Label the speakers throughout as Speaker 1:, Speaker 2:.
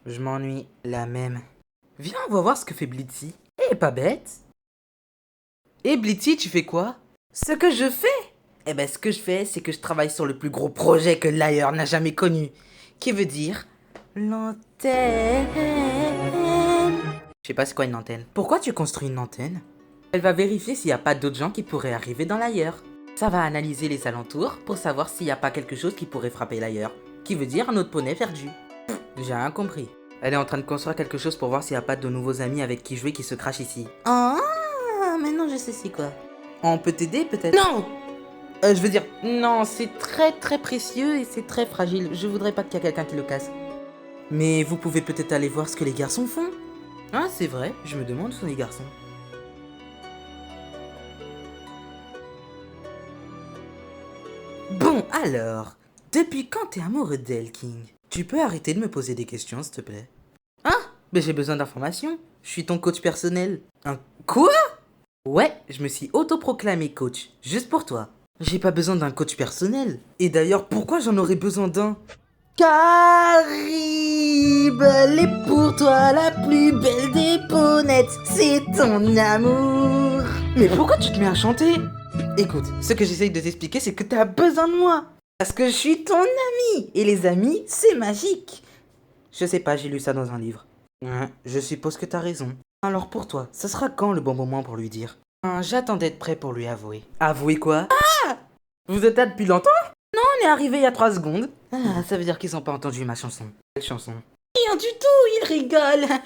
Speaker 1: Je m'ennuie. La même. Viens, on va voir ce que fait Blitzy. Elle est pas bête. Et Blitzy, tu fais quoi? Ce que je fais? Eh ben, ce que je fais, c'est que je travaille sur le plus gros projet que l'ailleurs n'a jamais connu. Qui veut dire... l'antenne. Je sais pas c'est quoi une antenne. Pourquoi tu construis une antenne? Elle va vérifier s'il n'y a pas d'autres gens qui pourraient arriver dans l'ailleurs. Ça va analyser les alentours pour savoir s'il n'y a pas quelque chose qui pourrait frapper l'ailleurs. Qui veut dire un autre poney perdu. J'ai rien compris. Elle est en train de construire quelque chose pour voir s'il n'y a pas de nouveaux amis avec qui jouer qui se crachent ici. Ah, maintenant je sais c'est quoi. On peut t'aider peut-être? Non! Je veux dire, non, c'est très très précieux et c'est très fragile. Je voudrais pas qu'il y ait quelqu'un qui le casse. Mais vous pouvez peut-être aller voir ce que les garçons font. Ah, c'est vrai, je me demande où sont les garçons. Bon, alors, depuis quand t'es amoureux d'elle, King? Tu peux arrêter de me poser des questions, s'il te plaît? Ah, mais j'ai besoin d'informations. Je suis ton coach personnel. Un quoi? Ouais, je me suis autoproclamé coach, juste pour toi. J'ai pas besoin d'un coach personnel. Et d'ailleurs, pourquoi j'en aurais besoin d'un? Caribe, elle est pour toi la plus belle des ponettes, c'est ton amour. Mais pourquoi tu te mets à chanter? Écoute, ce que j'essaye de t'expliquer, c'est que t'as besoin de moi. Parce que je suis ton ami. Et les amis, c'est magique. Je sais pas, j'ai lu ça dans un livre. Je suppose que t'as raison. Alors pour toi, ça sera quand le bon moment pour lui dire? J'attends d'être prêt pour lui avouer. Avouer quoi? Ah! Vous êtes là depuis longtemps? Non, on est arrivé il y a 3 secondes. Ah, ça veut dire qu'ils ont pas entendu ma chanson. Quelle chanson? Rien du tout, ils rigolent.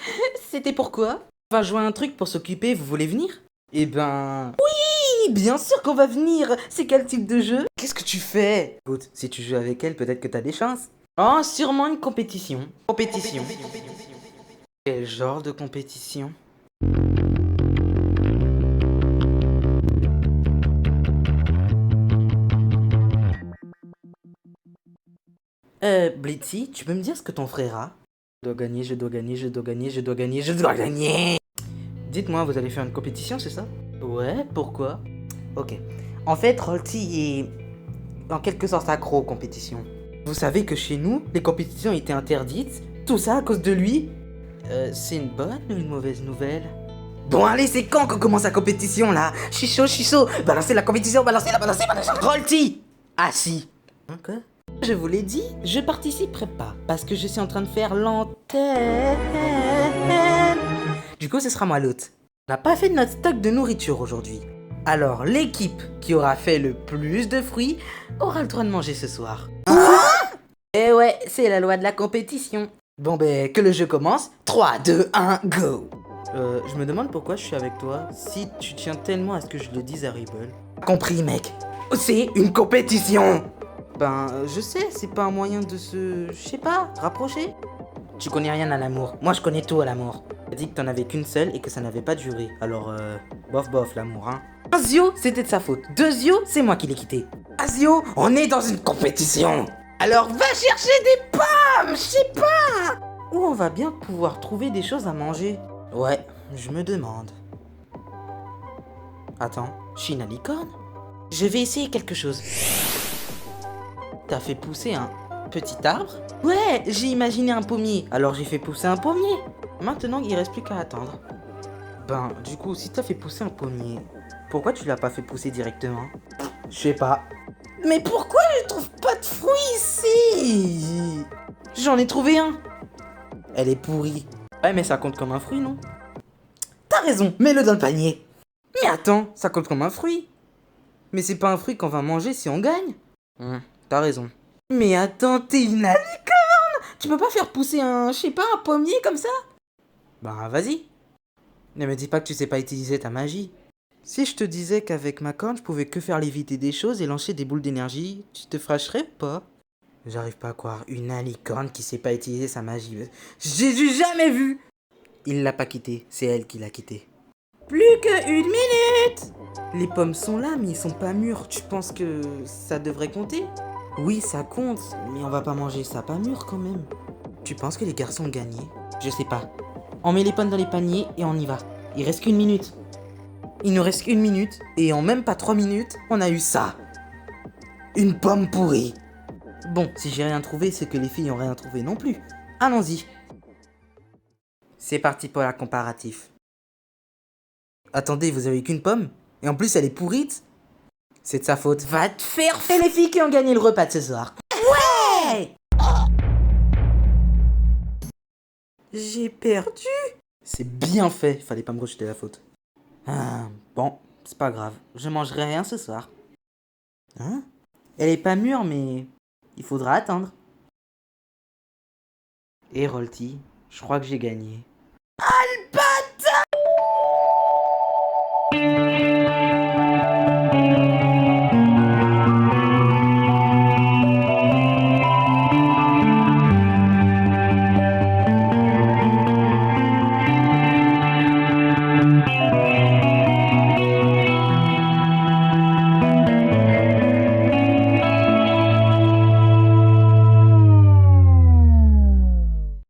Speaker 1: C'était pourquoi? On va jouer à un truc pour s'occuper, vous voulez venir? Eh ben... Oui, bien sûr qu'on va venir. C'est quel type de jeu? Qu'est-ce que tu fais? Écoute, si tu joues avec elle, peut-être que t'as des chances. Oh, sûrement une compétition. Compétition. Quel genre de compétition? Blitzy, tu peux me dire ce que ton frère a? Je dois gagner, je dois gagner, je dois gagner, je dois gagner, je dois gagner. Dites-moi, vous allez faire une compétition, c'est ça? Ouais, pourquoi? Ok. En fait, Rolty est en quelque sorte accro aux compétitions. Vous savez que chez nous, les compétitions étaient interdites? Tout ça à cause de lui? C'est une bonne ou une mauvaise nouvelle? Bon allez, c'est quand qu'on commence la compétition là? Je suis chaud. Balancez la compétition, balancez-la, balancez. Rolty! Assis. Ok. Je vous l'ai dit, je participerai pas parce que je suis en train de faire l'antenne. Du coup, ce sera moi l'hôte. On n'a pas fait de notre stock de nourriture aujourd'hui. Alors, l'équipe qui aura fait le plus de fruits aura le droit de manger ce soir. Eh ouais, c'est la loi de la compétition. Bon ben, que le jeu commence. 3, 2, 1, go! Je me demande pourquoi je suis avec toi si tu tiens tellement à ce que je le dise à Ribble. Compris, mec. C'est une compétition! Ben, je sais, c'est pas un moyen de se... je sais pas, rapprocher. Tu connais rien à l'amour. Moi, je connais tout à l'amour. T'as dit que t'en avais qu'une seule et que ça n'avait pas duré. Alors, bof, l'amour, hein. Un Zio, c'était de sa faute. 2 Zio, c'est moi qui l'ai quitté. Zio, on est dans une compétition. Alors, va chercher des pommes, je sais pas. Où on va bien pouvoir trouver des choses à manger? Ouais, je me demande. Attends, je suis une licorne? Je vais essayer quelque chose. T'as fait pousser un petit arbre? Ouais, j'ai imaginé un pommier, alors j'ai fait pousser un pommier. Maintenant, il reste plus qu'à attendre. Ben, du coup, si t'as fait pousser un pommier, pourquoi tu l'as pas fait pousser directement? Je sais pas. Mais pourquoi je trouve pas de fruits ici? J'en ai trouvé un. Elle est pourrie. Ouais, mais ça compte comme un fruit, non? T'as raison, mets-le dans le panier. Mais attends, ça compte comme un fruit. Mais c'est pas un fruit qu'on va manger si on gagne. T'as raison. Mais attends, t'es une licorne! Tu peux pas faire pousser je sais pas, un pommier comme ça? Bah vas-y. Ne me dis pas que tu sais pas utiliser ta magie. Si je te disais qu'avec ma corne, je pouvais que faire léviter des choses et lancer des boules d'énergie, tu te fâcherais ou pas? J'arrive pas à croire une licorne qui sait pas utiliser sa magie. J'ai jamais vu! Il l'a pas quitté, c'est elle qui l'a quitté. Plus que 1 minute! Les pommes sont là, mais ils sont pas mûrs. Tu penses que ça devrait compter? Oui, ça compte, mais on va pas manger ça pas mûr quand même. Tu penses que les garçons ont gagné? Je sais pas. On met les pommes dans les paniers et on y va. Il reste qu'1 minute. Il nous reste 1 minute, et en même pas 3 minutes, on a eu ça. Une pomme pourrie. Bon, si j'ai rien trouvé, c'est que les filles ont rien trouvé non plus. Allons-y. C'est parti pour la comparatif. Attendez, vous avez qu'une pomme? Et en plus, elle est pourrite? C'est de sa faute. Va te faire f... Et les filles qui ont gagné le repas de ce soir. Ouais! J'ai perdu. C'est bien fait, fallait pas me rejeter la faute. Ah, bon, c'est pas grave, je mangerai rien ce soir. Hein? Elle est pas mûre, mais il faudra attendre. Et Rolty, je crois que j'ai gagné.